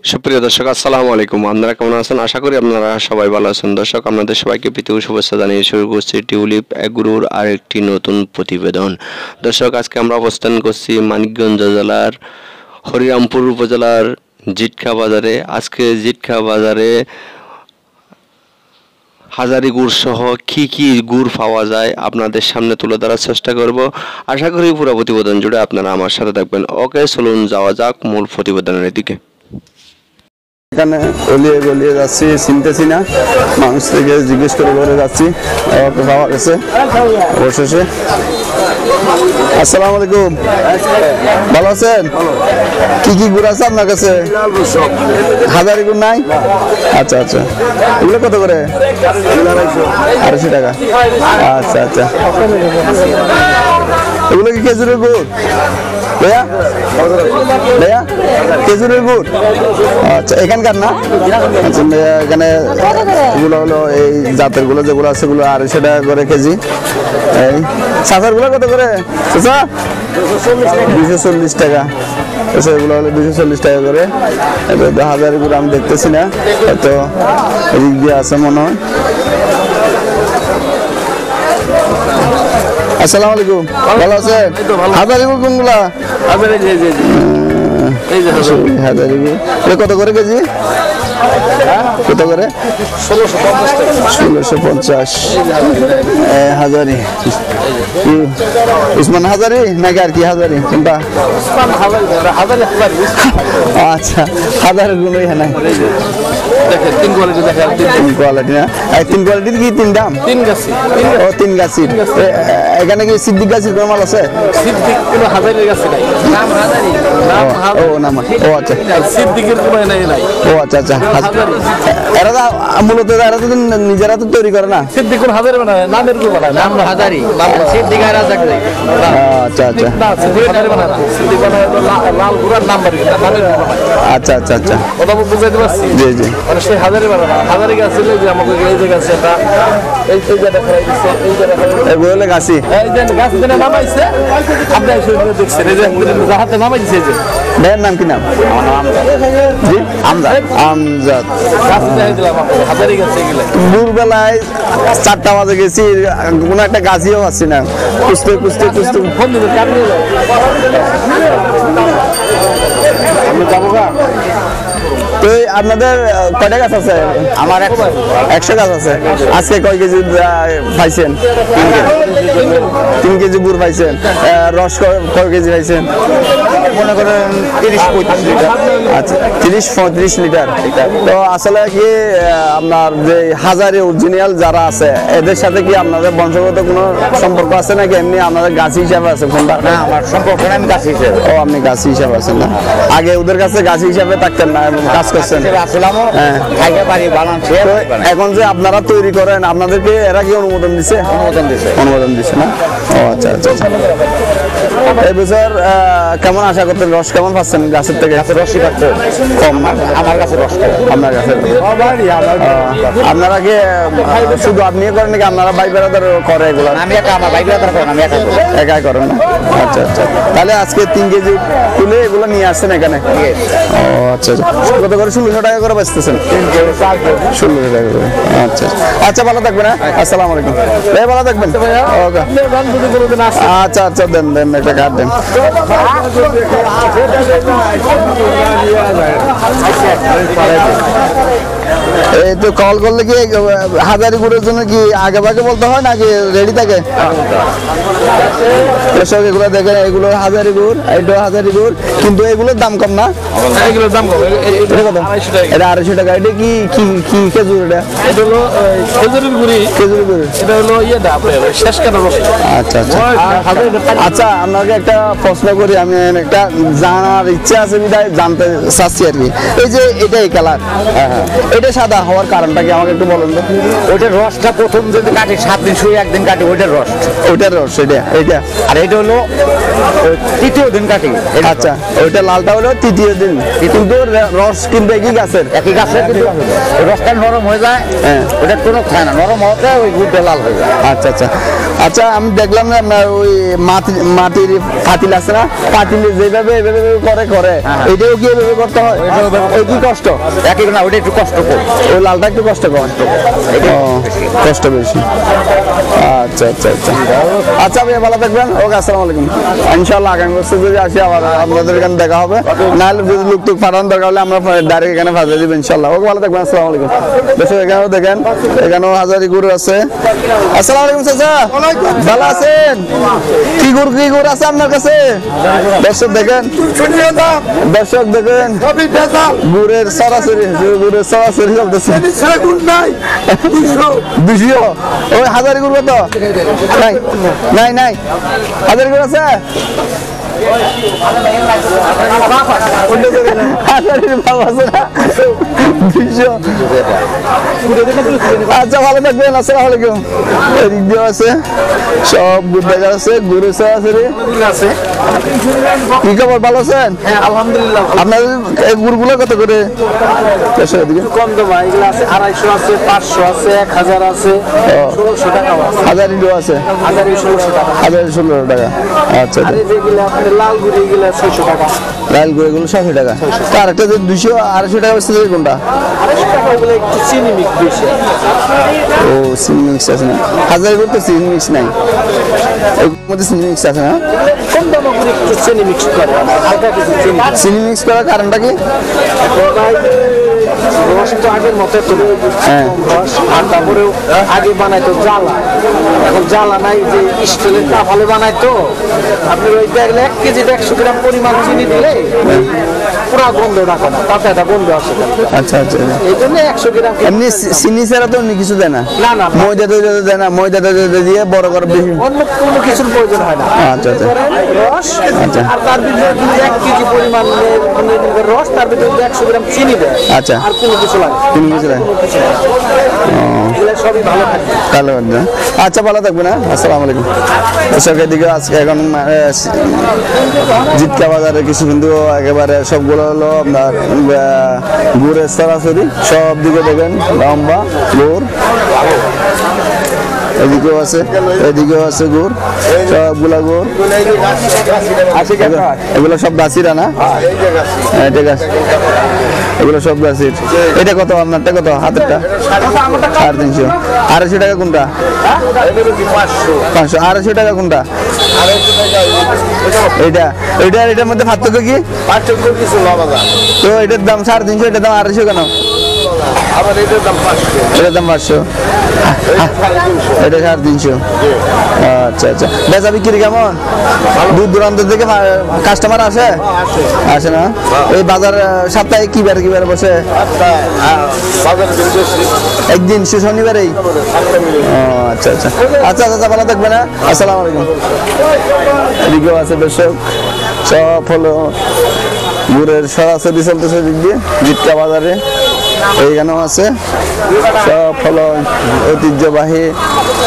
সুপ্রিয় দর্শক আসসালামু আলাইকুম। আপনারা কেমন আছেন? আশা করি আপনারা সবাই ভালো আছেন। দর্শক, আপনাদের সবাইকে প্রীতি ও শুভেচ্ছা জানিয়ে শুরু করছি টিউলিপ এগ্রোর আরেকটি নতুন প্রতিবেদন। দর্শক, আজকে আমরা অবস্থান করছি মানিকগঞ্জ জেলার হরিরামপুর উপজেলার জিটকা বাজারে। আজকে জিটকা বাজারে হাজারি গুড় সহ কি গুড় পাওয়া যায় আপনাদের সামনে তুলে ধরার চেষ্টা করব। আশা করি পুরো প্রতিবেদন জুড়ে আপনারা আমার সাথে থাকবেন। ওকে, চলুন যাওয়া যাক মূল প্রতিবেদনের দিকে। এখানে গলিয়ে গলিয়ে যাচ্ছি, চিনতেছি না, মানুষ থেকে জিজ্ঞেস করে করে যাচ্ছি। ওকে, পাওয়া গেছে অবশেষে। আসসালামু আলাইকুম, ভালো আছেন? কি গুড় আছে আপনার কাছে? হাজারি গুড় নাই? আচ্ছা আচ্ছা, এগুলো কত করে? 250 টাকা। আচ্ছা আচ্ছা, এগুলো কি খেজুরের গুড় ভাইয়া? ভাইয়া খেজুরের গুড়? আচ্ছা, এখানকার না? আচ্ছা, এখানে এগুলো হলো এই জাতের গুলো যেগুলো আছে, সেগুলো 250 টাকা করে কেজি। এই সাঁচার গুলো কত করে? 240 টাকা। এগুলো হলো 240 টাকা করে। হাজার গুলো আমি দেখতেছি না, হয়তো এদিক দিয়ে আছে মনে হয়। আসসালামু আলাইকুম, ভালো আছেন? হাজারি গুড় কোনগুলা? হাজারি গুড় কত করে কেজি? কত করে? 1650। হাজারি উসমান হাজারি নাকি আর কি হাজারি কোনটা? আচ্ছা, হাজারের গুলো এখানে তিন কোয়ালিটি না? তিন কোয়ালিটির কি তিন দাম? ও, তিন গাছির। এখানে কি সিদ্দিক গাছির কোনো মাল আছে? ও নাম, ও আচ্ছা, ও আচ্ছা আচ্ছা। এরা তো মূলত এরা তো নিজেরা তো তৈরি করে না? সিদ্দিকুর হাজারি বানায়, নামের গুলো বানায়, নাম হাজারি, সিদ্দিক আর আচ্ছা আচ্ছা আচ্ছা লাল গুড়ার নাম বাড়ি, নামের গুলো বানায়। আচ্ছা আচ্ছা আচ্ছা, ওটা বুঝাইতে পারছি। জি জি, মানে সেই হাজারি বানায়, হাজারি গাছ ছিল যে আমাকে এই যে গাছ, এটা এই জায়গা ফেলাই দিচ্ছে, এই জায়গা এগুলো হলে গাছি। এই যে গাছ দিনে নামাইছে, আপনি এসে দেখছেন এই যে হাতে নামাইছে। এই যে ভাইয়ের নাম কি নাম? জি, আমজাদ। আমজাদ গাছ দেখাই দিলাম আপনাকে, হাজারি গাছ এগুলো। ভোরবেলায় 4টা বাজে গেছি, কোনো একটা গাছিও পাচ্ছি না। খুঁজতে খুঁজতে খুঁজতে ফোন দিবেন, কার নিয়ে যাও আমি যাবো গা। তো আপনাদের কয়টা গাছ আছে? আমার 100 গাছ আছে। আজকে কয় কেজি পাইছেন? 3 কেজি গুড় পাইছেন। রস কয় কেজি পাইছেন? মনে করেন 30-35 লিটার। আচ্ছা, 30-35 লিটার। তো আসলে কি আপনার যে হাজারি অরিজিনাল যারা আছে, এদের সাথে কি আপনাদের বংশগত কোনো সম্পর্ক আছে নাকি এমনি আপনাদের গাছি হিসাবে আছে? কোনটা? না, আমার সম্পর্ক না, আমি গাছ হিসেবে। ও, আপনি গাছি হিসাবে আছেন না? আগে ওদের কাছে গাছি হিসাবে থাকতেন না, কাজ করছেন? এখন যে আপনারা তৈরি করেন, আপনাদেরকে এরা কি অনুমোদন দিছে? অনুমোদন দিছে না? ও আচ্ছা আচ্ছা। এই বছর কেমন আশা করতেন? রস কেমন পাচ্ছেন গাছের থেকে? রসই পাচ্ছে কম? আমার কাছে রস, আপনার কাছে? আপনারা কি শুধু আপনি করেন নাকি আপনারা ভাই বেড়াদার করে এগুলো? আমি একা, আমার ভাই বেড়াদার করেন, আমি একাই করেন? আচ্ছা আচ্ছা। তাহলে আজকে 3 কেজি তুলে এগুলো নিয়ে আসছেন এখানে? ও আচ্ছা আচ্ছা। কত করে? 1600 টাকা করে বেচতেছেন? 1600 টাকা করে। আচ্ছা আচ্ছা, ভালো থাকবেন। আসসালামু আলাইকুম ভাই, ভালো থাকবেন। ওকে, আচ্ছা আচ্ছা, দেন দেন একটা কার্ড দেন। এই তো কল করলে কি হাজারি গুড়ের জন্য কি আগে ভাগে বলতে হয় নাকি রেডি থাকে? কৃষক এগুলো দেখেন, এগুলো হাজারি গুড়, এটা হাজারি গুড়, কিন্তু এগুলোর দাম কম না? এগুলোর দাম কম, এটা 250 টাকা। এটা কি কি কি খেজুর? এটা হলো খেজুরের গুড়ি, খেজুরের গুড়ি। এটা হলো ইয়েটা শেষ কাটা রস। আচ্ছা আচ্ছা আচ্ছা, আপনাকে একটা প্রশ্ন করি, আমি একটা জানার ইচ্ছা আছে বিধায় জানতে চাচ্ছি আর কি। এই যে এটাই কালার, এটা সাদা হওয়ার কারণটা কি আমাকে একটু বলুন তো? ওইটার রসটা প্রথম যদি কাটি 7 দিন শুয়ে 1 দিন কাটি, ওইটার রস, ওইটার রস এটা। আর এটা হলো তৃতীয় দিন কাটি। আচ্ছা, ওইটা লালটা হলো তৃতীয় দিন, কিন্তু রস কিন্তু একই গাছের, রসটা নরম হয়ে যায়। ওটা কোনো খায় না, নরম হওয়াতে ওই গুড়টা লাল হয়ে যায়। আচ্ছা আচ্ছা, আচ্ছা আমি দেখলাম যে আপনার ওই মাটির পাতিল আছে না, পাতিল যেভাবে এভাবে করে এটাও কি এভাবে করতে হয়? ওই কি কষ্ট একই না, ওটা একটু কষ্ট কম, ওই লালটা একটু কষ্ট কম, কষ্ট বেশি। আচ্ছা আচ্ছা আচ্ছা আচ্ছা ভাইয়া ভালো থাকবেন। ওকে আসসালামু আলাইকুম। ইনশাআল্লাহ আগামী বছর যদি আসি আবার আপনাদের এখানে দেখা হবে, নাহলে যদি লোক টুক পাঠানো দরকার হলে আমরা ডাইরেক্ট এখানে ফাঁসে দিব ইনশাআল্লাহ। ওকে ভালো থাকবেন। আসসালামু আলাইকুম। দর্শক এখানেও দেখেন, এখানেও হাজারি গরু আছে। আসসালামু আলাইকুম চাচা, ভালো আছেন? কি গরু আছে আপনার কাছে? দর্শক দেখেন, দর্শক দেখেন গুড়ের সরাসরি চলতেছে। 200 ওই হাজারি গরু কত? নাই নাই হাজারি গরু আছে? আচ্ছা ভালো থাকবেন। আসসালামু আলাইকুম। এদিক দিয়েও আছে সব দেখা আছে, গরু আছে। কি খবর, ভালো আছেন? আলহামদুলিল্লাহ। আপনার এই গরুগুলো কত করে? কম দাম, এগুলো আছে 250 আছে, 500 আছে, 1000 আছে, 1600 টাকা আছে। হাজারি আছে, 1600 টাকা। 1600 টাকা। আচ্ছা আর যেগুলো আপনাদের লাল গুড়ি, এগুলো 600 টাকা। লাল গরুগুলো 600 টাকা। আর একটা যে 200 250 টাকা বেশি কোনটা? 250 টাকা, ওগুলো একটু চিনি মিক্স বেশি। ও চিনি মিক্স আছে না? হাজারি গরু তো চিনি মিক্স নাই, এর মধ্যে চিনি মিক্স আছে না? কম দামে করে একটু চিনি মিক্স করে, হালকা কিছু চিনি মিক্স করার কারণটা কি? রস তো আগের মতো রস, আর তারপরেও আগে বানাইতো জ্বালা, এখন জ্বালা নাই, যে স্টিলের তাফালে বানাইতো। আপনি ওই দেখলে 1 কেজিতে 100 গ্রাম পরিমাণ চিনি দিলে পুরা গন্ধ রাখে না, তাতে একটা গন্ধ আসে। আচ্ছা আচ্ছা, এই জন্য 100 গ্রাম এমনি চিনি ছাড়া তো অন্য কিছু দেয় না? না না, ময়দা দেয় না? ময়দা দিয়ে বড় করে বেশি অন্য কোনো কিছুর প্রয়োজন হয় না। আচ্ছা আচ্ছা রস, আর তার ভিতরে যদি 1 কেজি পরিমাণ রস, তার ভিতরে 100 গ্রাম চিনি দেয়। আচ্ছা, আর কোনো কিছু লাগে, কোনো কিছু লাগে? এগুলো সবই ভালো থাকে। ভালো না? আচ্ছা ভালো থাকবে না। আসসালামু আলাইকুম। দর্শকের দিকে আজকে এখন জিটকা বাজারে কিছু কিন্তু একেবারে সবগুলো হলো আপনার গুড়ের সরাসরি, সব দিকে দেখেন লম্বা গুড়, এদিকেও আছে, এদিকেও আছে গুড়, সবগুলা গুড়। এগুলো সব গাছিরা না? ঠিক আছে, এগুলো সব গাছির। এটা কত আপনারটা, কত হাতেরটা? 350। 250 টাকা কোনটা? 500। 250 টাকা কোনটা? এইটা এটার মধ্যে পার্থক্য কি? তো এটার দাম 350, এটার দাম 250 কেন? এটার দাম 500, এটা 350। আচ্ছা আচ্ছা, বেচা বিক্রি কেমন? দূর দূরান্ত থেকে কাস্টমার আসে? আসে না? এই বাজার সপ্তাহে কি বারে বসে? একদিন, শনিবারেই? আচ্ছা আচ্ছা আচ্ছা আচ্ছা, ভালো থাকবে না। আসসালামু আলাইকুম। এদিকেও আছে দর্শক, সব হলো গুড়ের সরাসরি চলতেছে দিক দিয়ে জিটকা বাজারে। এইখানেও আছে, সব হলো ঐতিহ্যবাহী।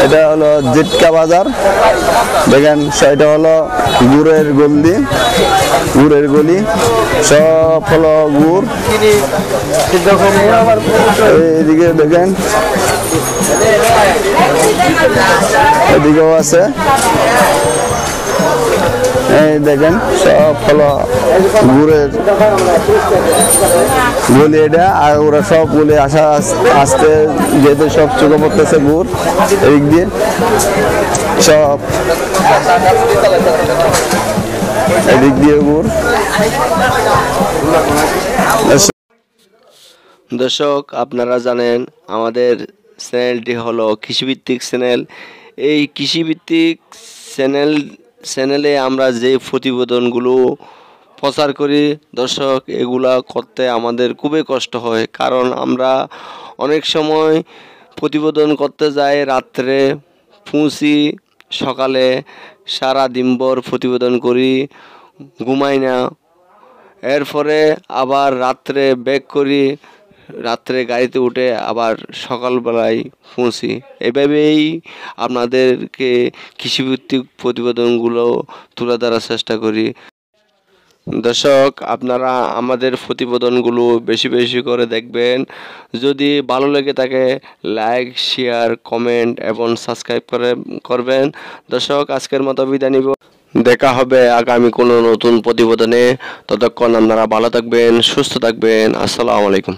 এটা হলো জিটকা বাজার, দেখেন এটা হলো গুড়ের গলি, সব হলো গুড়। এইদিকে দেখেন, এদিকেও আছে, এই দেখেন সব হলো গুড়ের গলি এটা। আর ওরা সব বলে আসতে যেতে সব চোখে পড়তেছে গুড়, এদিক দিয়ে সব, এদিক দিয়ে গুড়। দর্শক আপনারা জানেন আমাদের চ্যানেলটি হলো কৃষিভিত্তিক চ্যানেল। এই কৃষিভিত্তিক চ্যানেলে আমরা যে প্রতিবেদনগুলো প্রচার করি দর্শক, এগুলা করতে আমাদের খুবই কষ্ট হয়, কারণ আমরা অনেক সময় প্রতিবেদন করতে যাই রাত্রে, পৌঁছি সকালে, সারা দিনভর প্রতিবেদন করি, ঘুমাই না, এরপরে আবার রাত্রে ব্যাক করি, রাত্রে গাড়িতে উঠে আবার সকালবেলায় পৌঁছি। এভাবেই আপনাদেরকে কৃষিভিত্তিক প্রতিবেদনগুলো তুলে ধরার চেষ্টা করি। দর্শক আপনারা আমাদের প্রতিবেদনগুলো বেশি বেশি করে দেখবেন। যদি ভালো লেগে থাকে লাইক শেয়ার কমেন্ট এবং সাবস্ক্রাইব করবেন। দর্শক আজকের মতো বিদায় নিব, দেখা হবে আগামী কোনো নতুন প্রতিবেদনে। ততক্ষণ আপনারা ভালো থাকবেন, সুস্থ থাকবেন। আসসালামু আলাইকুম।